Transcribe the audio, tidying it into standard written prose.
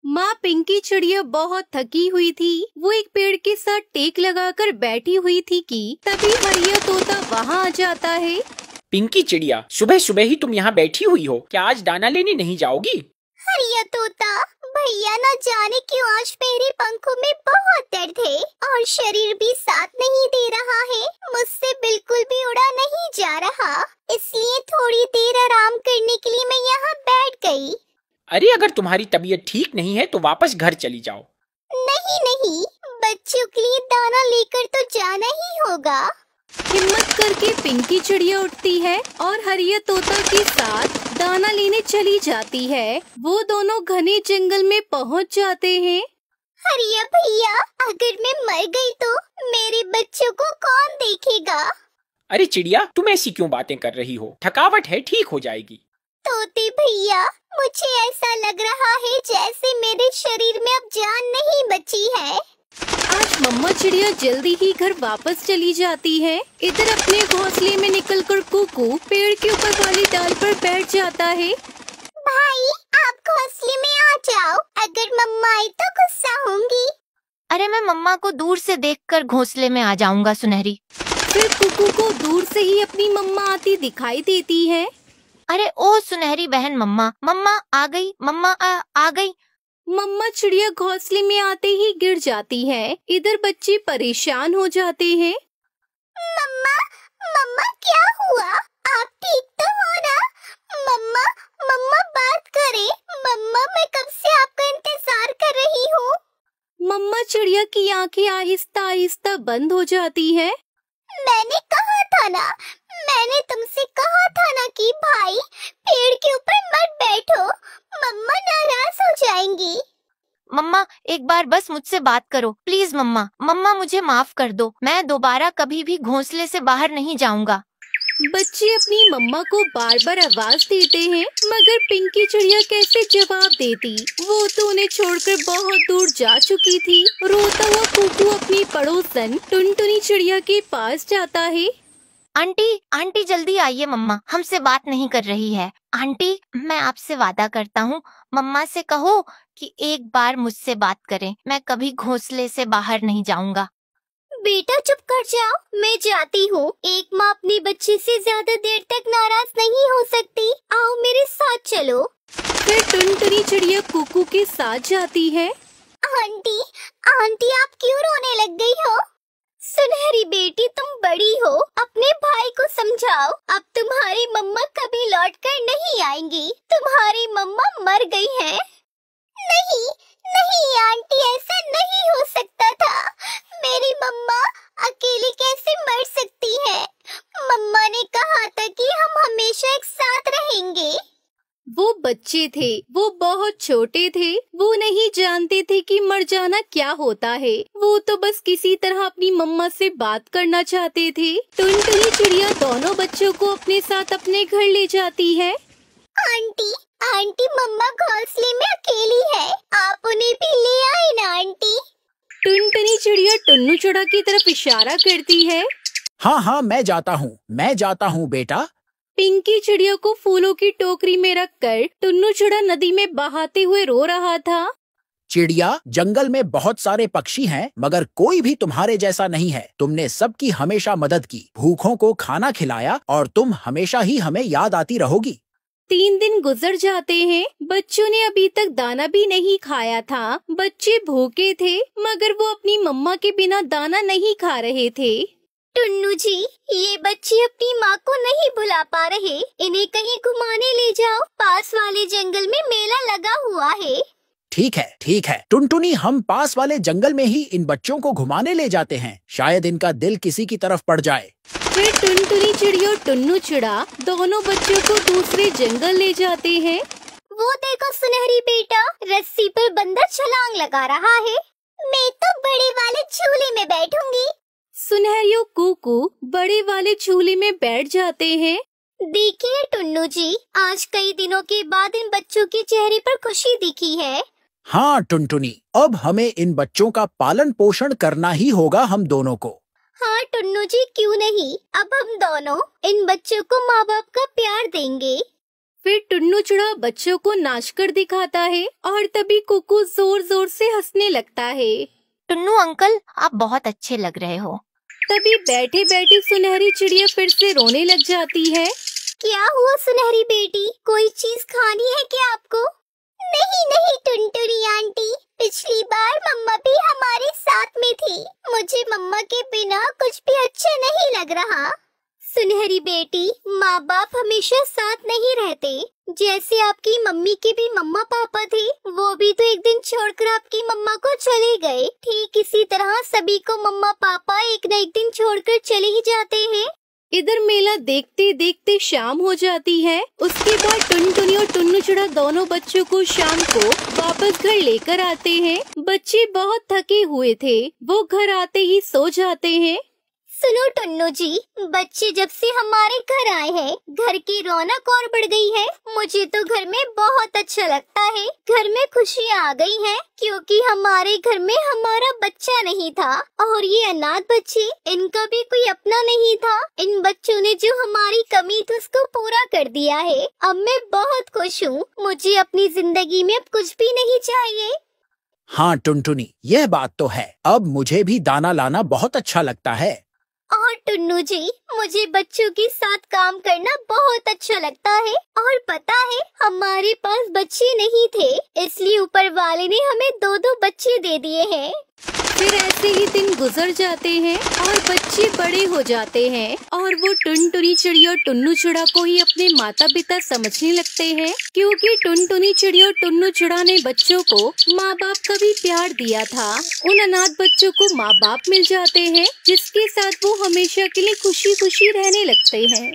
माँ पिंकी चिड़िया बहुत थकी हुई थी। वो एक पेड़ के साथ टेक लगाकर बैठी हुई थी कि तभी हरिया तोता वहाँ आ जाता है। पिंकी चिड़िया, सुबह सुबह ही तुम यहाँ बैठी हुई हो, क्या आज दाना लेने नहीं जाओगी? हरिया तोता, भैया न जाने क्यों आज मेरे पंखों में बहुत दर्द है और शरीर भी साथ नहीं दे रहा है। मुझसे बिल्कुल भी उड़ा नहीं जा रहा, इसलिए थोड़ी देर आराम करने के लिए मैं यहाँ बैठ गई। अरे अगर तुम्हारी तबीयत ठीक नहीं है तो वापस घर चली जाओ। नहीं नहीं, बच्चों के लिए दाना लेकर तो जाना ही होगा। हिम्मत करके पिंकी चिड़िया उठती है और हरिया तोता के साथ दाना लेने चली जाती है। वो दोनों घने जंगल में पहुँच जाते हैं। हरिया भैया, अगर मैं मर गई तो मेरे बच्चों को कौन देखेगा? अरे चिड़िया, तुम ऐसी क्यों बातें कर रही हो? थकावट है, ठीक हो जाएगी। तोते भैया, मुझे ऐसा लग रहा है जैसे मेरे शरीर में अब जान नहीं बची है। आज मम्मा चिड़िया जल्दी ही घर वापस चली जाती है। इधर अपने घोंसले में निकलकर कुकू पेड़ के ऊपर वाली डाल पर बैठ जाता है। भाई, आप घोंसले में आ जाओ, अगर मम्मा आई तो गुस्सा होंगी। अरे मैं मम्मा को दूर से देखकर घोंसले में आ जाऊंगा सुनहरी। फिर कुकू को दूर से ही अपनी मम्मा आती दिखाई देती है। अरे ओ सुनहरी बहन, मम्मा मम्मा आ गई, मम्मा आ गई। मम्मा चिड़िया घोंसले में आते ही गिर जाती है। इधर बच्चे परेशान हो जाते हैं। मम्मा, मम्मा क्या हुआ? आप ठीक तो हो ना? मम्मा, मम्मा बात करें। मम्मा, मैं कब से आपका इंतजार कर रही हूँ। मम्मा चिड़िया की आंखें आहिस्ता आहिस्ता बंद हो जाती है। मैंने कहा था ना, मैंने तुमसे कहा था ना कि भाई पेड़ के ऊपर मत बैठो, मम्मा नाराज हो जाएंगी। मम्मा एक बार बस मुझसे बात करो प्लीज। मम्मा मम्मा मुझे माफ कर दो, मैं दोबारा कभी भी घोंसले से बाहर नहीं जाऊंगा। बच्चे अपनी मम्मा को बार बार आवाज देते हैं, मगर पिंकी चिड़िया कैसे जवाब देती? वो तो उन्हें छोड़कर बहुत दूर जा चुकी थी। रोता हुआ कुकू अपनी पड़ोसन टुनटुनी चिड़िया के पास जाता है। आंटी आंटी जल्दी आइए, मम्मा हमसे बात नहीं कर रही है। आंटी, मैं आपसे वादा करता हूँ, मम्मा से कहो कि एक बार मुझसे बात करें, मैं कभी घोंसले से बाहर नहीं जाऊंगा। बेटा चुप कर जाओ, मैं जाती हूँ। एक माँ अपने बच्चे से ज्यादा देर तक नाराज नहीं हो सकती। आओ मेरे साथ चलो। फिर टुनटुनी चिड़िया कुकू के साथ जाती है। आंटी, आंटी आप क्यों रोने लग गई हो? सुनहरी बेटी, तुम बड़ी हो, अपने भाई को समझाओ। अब तुम्हारी मम्मा कभी लौट कर नहीं आएंगी। तुम्हारी मम्मा मर गई है। नहीं नहीं आंटी, ऐसा नहीं हो सकता था। मेरी मम्मा अकेली कैसे मर सकती है? मम्मा ने कहा था कि हम हमेशा एक साथ रहेंगे। वो बच्चे थे, वो बहुत छोटे थे। वो नहीं जानते थे कि मर जाना क्या होता है। वो तो बस किसी तरह अपनी मम्मा से बात करना चाहते थे। टुनटुनी चिड़िया दोनों बच्चों को अपने साथ अपने घर ले जाती है। आंटी, आंटी मम्मा घोंसले में अकेली है, आप उन्हें भी ले आए ना आंटी। टुनटुनी चिड़िया टुन्नू चुड़ा की तरफ इशारा करती है। हाँ हाँ, मैं जाता हूँ बेटा। पिंकी चिड़िया को फूलों की टोकरी में रखकर टुन्नू चुड़ा नदी में बहाते हुए रो रहा था। चिड़िया, जंगल में बहुत सारे पक्षी हैं, मगर कोई भी तुम्हारे जैसा नहीं है। तुमने सबकी हमेशा मदद की, भूखों को खाना खिलाया और तुम हमेशा ही हमें याद आती रहोगी। 3 दिन गुजर जाते हैं। बच्चों ने अभी तक दाना भी नहीं खाया था। बच्चे भूखे थे, मगर वो अपनी मम्मा के बिना दाना नहीं खा रहे थे। टुन्नू जी, ये बच्चे अपनी माँ को नहीं भुला पा रहे। इन्हें कहीं घुमाने ले जाओ, पास वाले जंगल में मेला लगा हुआ है। ठीक है टुनटुनी, हम पास वाले जंगल में ही इन बच्चों को घुमाने ले जाते हैं। शायद इनका दिल किसी की तरफ पड़ जाए। फिर टुनटुनी चिड़िया और टुन्नू चिड़ा दोनों बच्चों को दूसरे जंगल ले जाते हैं। वो देखो सुनहरी बेटा, रस्सी पर बंदर छलांग लगा रहा है। मैं तो बड़े वाले झूले में बैठूंगी। सुनहरी और कुकू बड़े वाले झूले में बैठ जाते हैं। देखिए टुन्नू जी, आज कई दिनों के बाद इन बच्चों के चेहरे पर खुशी दिखी है। हाँ टुनटुनी, अब हमें इन बच्चों का पालन पोषण करना ही होगा, हम दोनों को। हाँ टुन्नू जी, क्यों नहीं। अब हम दोनों इन बच्चों को माँ बाप का प्यार देंगे। फिर टुन्नू चिड़ा बच्चों को नाच कर दिखाता है और तभी कुकू जोर जोर से हंसने लगता है। टुन्नू अंकल, आप बहुत अच्छे लग रहे हो। तभी बैठे बैठे सुनहरी चिड़िया फिर से रोने लग जाती है। क्या हुआ सुनहरी बेटी, कोई चीज खानी है क्या आपको? नहीं नहीं टुनटुनी आंटी, पिछली बार मम्मा भी हमारे साथ में थी। मुझे मम्मा के बिना कुछ भी अच्छा नहीं लग रहा। सुनहरी बेटी, माँ बाप हमेशा साथ नहीं रहते। जैसे आपकी मम्मी के भी मम्मा पापा थे, वो भी तो एक दिन छोड़कर आपकी मम्मा को चले गए। ठीक इसी तरह सभी को मम्मा पापा एक न एक दिन छोड़कर चले ही जाते हैं। इधर मेला देखते देखते शाम हो जाती है। उसके बाद टुनटुनी और टुन्नू चिड़ा दोनों बच्चों को शाम को वापस घर लेकर आते हैं। बच्चे बहुत थके हुए थे, वो घर आते ही सो जाते हैं। सुनो टुन्नू जी, बच्चे जब से हमारे घर आए हैं, घर की रौनक और बढ़ गई है। मुझे तो घर में बहुत अच्छा लगता है। घर में खुशियाँ आ गई हैं, क्योंकि हमारे घर में हमारा बच्चा नहीं था। और ये अनाथ बच्चे, इनका भी कोई अपना नहीं था। इन बच्चों ने जो हमारी कमी थी उसको पूरा कर दिया है। अब मैं बहुत खुश हूँ। मुझे अपनी जिंदगी में अब कुछ भी नहीं चाहिए। हाँ टुनटुनी, यह बात तो है। अब मुझे भी दाना लाना बहुत अच्छा लगता है। और टुन्नू जी, मुझे बच्चों के साथ काम करना बहुत अच्छा लगता है। और पता है, हमारे पास बच्चे नहीं थे, इसलिए ऊपर वाले ने हमें 2-2 बच्चे दे दिए हैं। फिर ऐसे ही दिन गुजर जाते हैं और बच्चे बड़े हो जाते हैं और वो टुनटुनी चिड़िया और टुन्नू चिड़ा को ही अपने माता पिता समझने लगते हैं, क्योंकि टुनटुनी चिड़िया और टुन्नू चिड़ा ने बच्चों को माँ बाप का भी प्यार दिया था। उन अनाथ बच्चों को माँ बाप मिल जाते हैं, जिसके साथ वो हमेशा के लिए खुशी खुशी रहने लगते हैं।